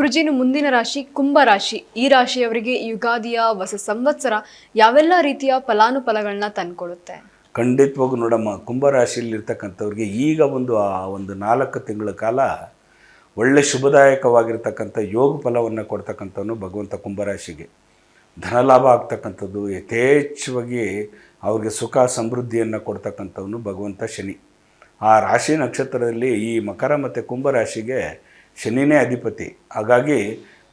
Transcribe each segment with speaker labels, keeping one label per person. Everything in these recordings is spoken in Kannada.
Speaker 1: ಗುರುಜಿನು ಮುಂದಿನ ರಾಶಿ ಕುಂಭ ರಾಶಿ. ಈ ರಾಶಿಯವರಿಗೆ ಯುಗಾದಿಯ ಹೊಸ ಸಂವತ್ಸರ ಯಾವೆಲ್ಲ ರೀತಿಯ ಫಲಾನುಫಲಗಳನ್ನ ತಂದ್ಕೊಡುತ್ತೆ?
Speaker 2: ಖಂಡಿತವಾಗೂ ನೋಡಮ್ಮ, ಕುಂಭರಾಶಿಯಲ್ಲಿರ್ತಕ್ಕಂಥವ್ರಿಗೆ ಈಗ ಒಂದು 4 ತಿಂಗಳ ಕಾಲ ಒಳ್ಳೆ ಶುಭದಾಯಕವಾಗಿರ್ತಕ್ಕಂಥ ಯೋಗ ಫಲವನ್ನು ಕೊಡ್ತಕ್ಕಂಥವನು ಭಗವಂತ ಕುಂಭರಾಶಿಗೆ. ಧನಲಾಭ ಆಗ್ತಕ್ಕಂಥದ್ದು, ಯಥೇಚ್ಛವಾಗಿ ಅವ್ರಿಗೆ ಸುಖ ಸಮೃದ್ಧಿಯನ್ನು ಕೊಡ್ತಕ್ಕಂಥವನು ಭಗವಂತ ಶನಿ. ಆ ರಾಶಿ ನಕ್ಷತ್ರದಲ್ಲಿ ಈ ಮಕರ ಮತ್ತು ಕುಂಭರಾಶಿಗೆ ಶನಿನೇ ಅಧಿಪತಿ. ಹಾಗಾಗಿ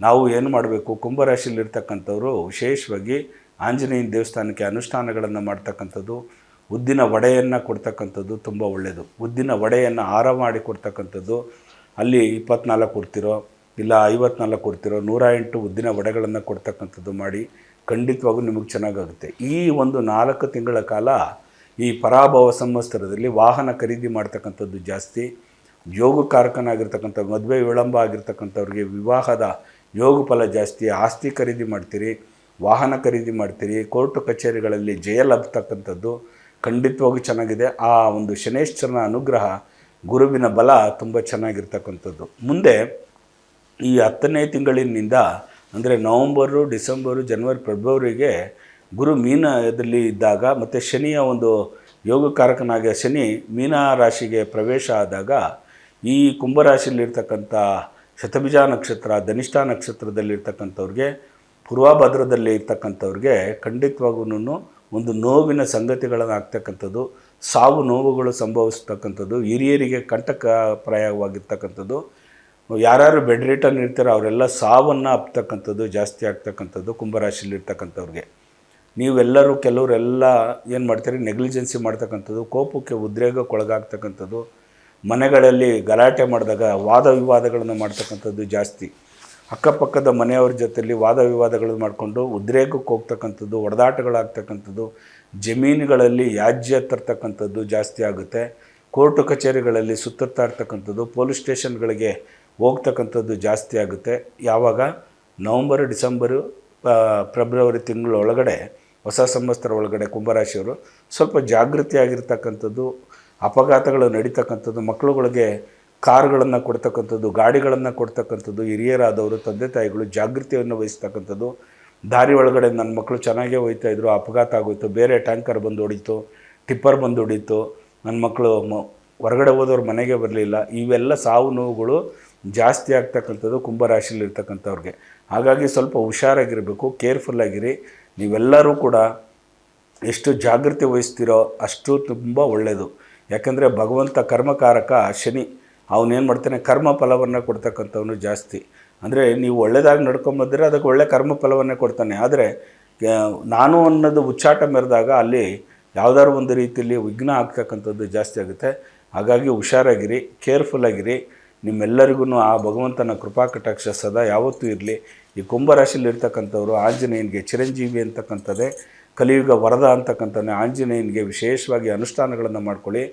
Speaker 2: ನಾವು ಏನು ಮಾಡಬೇಕು, ಕುಂಭರಾಶಿಯಲ್ಲಿರ್ತಕ್ಕಂಥವರು ವಿಶೇಷವಾಗಿ ಆಂಜನೇಯನ ದೇವಸ್ಥಾನಕ್ಕೆ ಅನುಷ್ಠಾನಗಳನ್ನು ಮಾಡ್ತಕ್ಕಂಥದ್ದು, ಉದ್ದಿನ ವಡೆಯನ್ನು ಕೊಡ್ತಕ್ಕಂಥದ್ದು ತುಂಬ ಒಳ್ಳೆಯದು. ಉದ್ದಿನ ವಡೆಯನ್ನು ಹಾರ ಮಾಡಿ ಕೊಡ್ತಕ್ಕಂಥದ್ದು, ಅಲ್ಲಿ 24 ಕೊಡ್ತಿರೋ ಇಲ್ಲ 54 ಕೊಡ್ತಿರೋ 108 ಉದ್ದಿನ ವಡೆಗಳನ್ನು ಕೊಡ್ತಕ್ಕಂಥದ್ದು ಮಾಡಿ ಖಂಡಿತವಾಗೂ ನಿಮಗೆ ಚೆನ್ನಾಗಾಗುತ್ತೆ. ಈ ಒಂದು 4 ತಿಂಗಳ ಕಾಲ ಈ ಪರಾಭವ ಸಂವತ್ಸರದಲ್ಲಿ ವಾಹನ ಖರೀದಿ ಮಾಡ್ತಕ್ಕಂಥದ್ದು ಜಾಸ್ತಿ. ಯೋಗಕಾರಕನಾಗಿರ್ತಕ್ಕಂಥ ಮದುವೆ ವಿಳಂಬ ಆಗಿರ್ತಕ್ಕಂಥವ್ರಿಗೆ ವಿವಾಹದ ಯೋಗ ಫಲ ಜಾಸ್ತಿ. ಆಸ್ತಿ ಖರೀದಿ ಮಾಡ್ತೀರಿ, ವಾಹನ ಖರೀದಿ ಮಾಡ್ತೀರಿ, ಕೋರ್ಟು ಕಚೇರಿಗಳಲ್ಲಿ ಜಯ ಲಭಿಸ್ತಕ್ಕಂಥದ್ದು ಖಂಡಿತವಾಗೂ ಚೆನ್ನಾಗಿದೆ. ಆ ಒಂದು ಶನೇಶ್ವರನ ಅನುಗ್ರಹ, ಗುರುವಿನ ಬಲ ತುಂಬ ಚೆನ್ನಾಗಿರ್ತಕ್ಕಂಥದ್ದು. ಮುಂದೆ ಈ 10ನೇ ತಿಂಗಳಿನಿಂದ ಅಂದರೆ ನವಂಬರು, ಡಿಸೆಂಬರು, ಜನವರಿ, ಫೆಬ್ರವರಿಗೆ ಗುರು ಮೀನದಲ್ಲಿ ಇದ್ದಾಗ ಮತ್ತು ಶನಿಯ ಒಂದು ಯೋಗಕಾರಕನಾಗಿ ಶನಿ ಮೀನ ರಾಶಿಗೆ ಪ್ರವೇಶ ಆದಾಗ ಈ ಕುಂಭರಾಶಿಯಲ್ಲಿರ್ತಕ್ಕಂಥ ಶತಭಿಜ ನಕ್ಷತ್ರ, ಧನಿಷ್ಠ ನಕ್ಷತ್ರದಲ್ಲಿರ್ತಕ್ಕಂಥವ್ರಿಗೆ, ಪೂರ್ವಭದ್ರದಲ್ಲಿ ಇರ್ತಕ್ಕಂಥವ್ರಿಗೆ ಖಂಡಿತವಾಗೂ ಒಂದು ನೋವಿನ ಸಂಗತಿಗಳನ್ನು ಆಗ್ತಕ್ಕಂಥದ್ದು, ಸಾವು ನೋವುಗಳು ಸಂಭವಿಸ್ತಕ್ಕಂಥದ್ದು, ಹಿರಿಯರಿಗೆ ಕಂಟಕಪ್ರಾಯವಾಗಿರ್ತಕ್ಕಂಥದ್ದು, ಯಾರ್ಯಾರು ಬೆಡ್ ರಿಟರ್ನ್ ಇರ್ತಾರೋ ಅವರೆಲ್ಲ ಸಾವನ್ನು ಅಪ್ತಕ್ಕಂಥದ್ದು ಜಾಸ್ತಿ ಆಗ್ತಕ್ಕಂಥದ್ದು ಕುಂಭರಾಶಿಯಲ್ಲಿರ್ತಕ್ಕಂಥವ್ರಿಗೆ. ನೀವೆಲ್ಲರೂ ಕೆಲವರೆಲ್ಲ ಏನು ಮಾಡ್ತೀರಿ, ನೆಗ್ಲಿಜೆನ್ಸಿ ಮಾಡ್ತಕ್ಕಂಥದ್ದು, ಕೋಪಕ್ಕೆ ಉದ್ರೇಗಕ್ಕೊಳಗಾಗ್ತಕ್ಕಂಥದ್ದು, ಮನೆಗಳಲ್ಲಿ ಗಲಾಟೆ ಮಾಡಿದಾಗ ವಾದ ವಿವಾದಗಳನ್ನು ಮಾಡ್ತಕ್ಕಂಥದ್ದು ಜಾಸ್ತಿ. ಅಕ್ಕಪಕ್ಕದ ಮನೆಯವ್ರ ಜೊತೆಯಲ್ಲಿ ವಾದ ವಿವಾದಗಳನ್ನು ಮಾಡಿಕೊಂಡು ಉದ್ರೇಕಕ್ಕೆ ಹೋಗ್ತಕ್ಕಂಥದ್ದು, ಹೊಡೆದಾಟಗಳಾಗ್ತಕ್ಕಂಥದ್ದು, ಜಮೀನುಗಳಲ್ಲಿ ಯಾಜ್ಯ ತರ್ತಕ್ಕಂಥದ್ದು ಜಾಸ್ತಿ ಆಗುತ್ತೆ. ಕೋರ್ಟು ಕಚೇರಿಗಳಲ್ಲಿ ಸುತ್ತುತ್ತಾ ಇರ್ತಕ್ಕಂಥದ್ದು, ಪೊಲೀಸ್ ಸ್ಟೇಷನ್ಗಳಿಗೆ ಹೋಗ್ತಕ್ಕಂಥದ್ದು ಜಾಸ್ತಿ ಆಗುತ್ತೆ. ಯಾವಾಗ ನವಂಬರು, ಡಿಸೆಂಬರು, ಫೆಬ್ರವರಿ ತಿಂಗಳೊಳಗಡೆ, ಹೊಸ ಸಂವತ್ಸರ ಒಳಗಡೆ ಕುಂಭರಾಶಿಯವರು ಸ್ವಲ್ಪ ಜಾಗೃತಿಯಾಗಿರ್ತಕ್ಕಂಥದ್ದು, ಅಪಘಾತಗಳು ನಡೀತಕ್ಕಂಥದ್ದು, ಮಕ್ಕಳುಗಳಿಗೆ ಕಾರುಗಳನ್ನು ಕೊಡ್ತಕ್ಕಂಥದ್ದು, ಗಾಡಿಗಳನ್ನು ಕೊಡ್ತಕ್ಕಂಥದ್ದು, ಹಿರಿಯರಾದವರು ತಂದೆ ತಾಯಿಗಳು ಜಾಗೃತಿಯನ್ನು ವಹಿಸ್ತಕ್ಕಂಥದ್ದು. ದಾರಿ ಒಳಗಡೆ ನನ್ನ ಮಕ್ಕಳು ಚೆನ್ನಾಗೇ ಹೋಗ್ತಾಯಿದ್ರು, ಅಪಘಾತ ಆಗೋಯ್ತು, ಬೇರೆ ಟ್ಯಾಂಕರ್ ಬಂದು ಹೊಡೀತು, ಟಿಪ್ಪರ್ ಬಂದು ಹೊಡೀತು, ನನ್ನ ಮಕ್ಕಳು ಹೊರಗಡೆ ಹೋದವ್ರು ಮನೆಗೆ ಬರಲಿಲ್ಲ. ಇವೆಲ್ಲ ಸಾವು ನೋವುಗಳು ಜಾಸ್ತಿ ಆಗ್ತಕ್ಕಂಥದ್ದು ಕುಂಭರಾಶಿಯಲ್ಲಿರ್ತಕ್ಕಂಥವ್ರಿಗೆ. ಹಾಗಾಗಿ ಸ್ವಲ್ಪ ಹುಷಾರಾಗಿರಬೇಕು, ಕೇರ್ಫುಲ್ಲಾಗಿರಿ. ನೀವೆಲ್ಲರೂ ಕೂಡ ಎಷ್ಟು ಜಾಗೃತಿ ವಹಿಸ್ತೀರೋ ಅಷ್ಟು ತುಂಬ ಒಳ್ಳೆಯದು. ಯಾಕಂದರೆ ಭಗವಂತ ಕರ್ಮಕಾರಕ ಶನಿ, ಅವನೇನು ಮಾಡ್ತಾನೆ, ಕರ್ಮ ಫಲವನ್ನು ಕೊಡ್ತಕ್ಕಂಥವನು ಜಾಸ್ತಿ. ಅಂದರೆ ನೀವು ಒಳ್ಳೆಯದಾಗಿ ನಡ್ಕೊಂಬಂದರೆ ಅದಕ್ಕೆ ಒಳ್ಳೆ ಕರ್ಮ ಫಲವನ್ನೇ ಕೊಡ್ತಾನೆ. ಆದರೆ ನಾನು ಅನ್ನೋದು ಉಚ್ಚಾಟ ಮೆರೆದಾಗ ಅಲ್ಲಿ ಯಾವುದಾದ್ರು ಒಂದು ರೀತಿಯಲ್ಲಿ ವಿಘ್ನ ಆಗ್ತಕ್ಕಂಥದ್ದು ಜಾಸ್ತಿ ಆಗುತ್ತೆ. ಹಾಗಾಗಿ ಹುಷಾರಾಗಿರಿ, ಕೇರ್ಫುಲ್ಲಾಗಿರಿ. ನಿಮ್ಮೆಲ್ಲರಿಗೂ ಆ ಭಗವಂತನ ಕೃಪಾ ಕಟಾಕ್ಷ ಸದಾ ಯಾವತ್ತೂ ಇರಲಿ. ಈ ಕುಂಭರಾಶಿಯಲ್ಲಿರ್ತಕ್ಕಂಥವ್ರು ಆಂಜನೇಯನಿಗೆ ಚಿರಂಜೀವಿ ಅಂತಕ್ಕಂಥದ್ದೇ ಕಲಿಯುಗ ವರದ ಅಂತಕ್ಕಂಥದ್ದೇ ಆಂಜನೇಯನಿಗೆ ವಿಶೇಷವಾಗಿ ಅನುಷ್ಠಾನಗಳನ್ನು ಮಾಡ್ಕೊಳ್ಳಿ.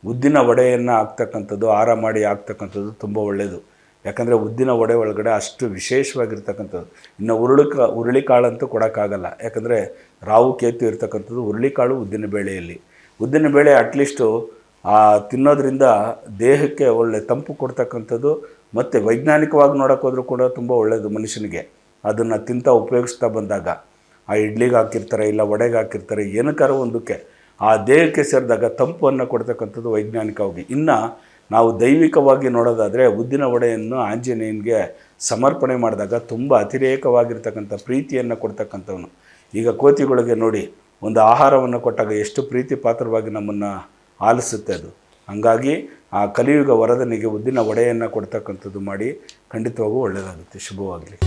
Speaker 2: ಉದ್ದಿನ ವಡೆಯನ್ನು ಹಾಕ್ತಕ್ಕಂಥದ್ದು, ಹಾರ ಮಾಡಿ ಹಾಕ್ತಕ್ಕಂಥದ್ದು ತುಂಬ ಒಳ್ಳೆಯದು. ಯಾಕಂದರೆ ಉದ್ದಿನ ವಡೆ ಒಳಗಡೆ ಅಷ್ಟು ವಿಶೇಷವಾಗಿರ್ತಕ್ಕಂಥದ್ದು. ಇನ್ನು ಹುರುಳಿಕಾಳಂತೂ ಕೊಡೋಕ್ಕಾಗಲ್ಲ, ಯಾಕಂದರೆ ರಾಹು ಕೇತು ಇರ್ತಕ್ಕಂಥದ್ದು ಹುರುಳಿಕಾಳು ಉದ್ದಿನ ಬೇಳೆಯಲ್ಲಿ. ಉದ್ದಿನ ಬೇಳೆ ಅಟ್ಲೀಸ್ಟು ತಿನ್ನೋದ್ರಿಂದ ದೇಹಕ್ಕೆ ಒಳ್ಳೆ ತಂಪು ಕೊಡ್ತಕ್ಕಂಥದ್ದು, ಮತ್ತು ವೈಜ್ಞಾನಿಕವಾಗಿ ನೋಡೋಕ್ಕೋದ್ರೂ ಕೂಡ ತುಂಬ ಒಳ್ಳೆಯದು ಮನುಷ್ಯನಿಗೆ. ಅದನ್ನು ಉಪಯೋಗಿಸ್ತಾ ಬಂದಾಗ ಆ ಇಡ್ಲಿಗೆ ಹಾಕಿರ್ತಾರೆ, ಇಲ್ಲ ವಡೆಗೆ ಹಾಕಿರ್ತಾರೆ, ಏನಕ್ಕಾರು ಒಂದಕ್ಕೆ ಆ ದೇಹಕ್ಕೆ ಸೇರಿದಾಗ ತಂಪನ್ನು ಕೊಡ್ತಕ್ಕಂಥದ್ದು ವೈಜ್ಞಾನಿಕವಾಗಿ. ಇನ್ನು ನಾವು ದೈವಿಕವಾಗಿ ನೋಡೋದಾದರೆ ಉದ್ದಿನ ವಡೆಯನ್ನು ಆಂಜನೇಯನಿಗೆ ಸಮರ್ಪಣೆ ಮಾಡಿದಾಗ ತುಂಬ ಅತಿರೇಕವಾಗಿರ್ತಕ್ಕಂಥ ಪ್ರೀತಿಯನ್ನು ಕೊಡ್ತಕ್ಕಂಥವನು. ಈಗ ಕೋತಿಗಳಿಗೆ ನೋಡಿ, ಒಂದು ಆಹಾರವನ್ನು ಕೊಟ್ಟಾಗ ಎಷ್ಟು ಪ್ರೀತಿ ಪಾತ್ರವಾಗಿ ನಮ್ಮನ್ನು ಆಲಿಸುತ್ತೆ ಅದು. ಹಾಗಾಗಿ ಆ ಕಲಿಯುಗ ವರದನಿಗೆ ಉದ್ದಿನ ವಡೆಯನ್ನು ಕೊಡ್ತಕ್ಕಂಥದ್ದು ಮಾಡಿ ಖಂಡಿತವಾಗೂ ಒಳ್ಳೆಯದಾಗುತ್ತೆ. ಶುಭವಾಗಲಿ.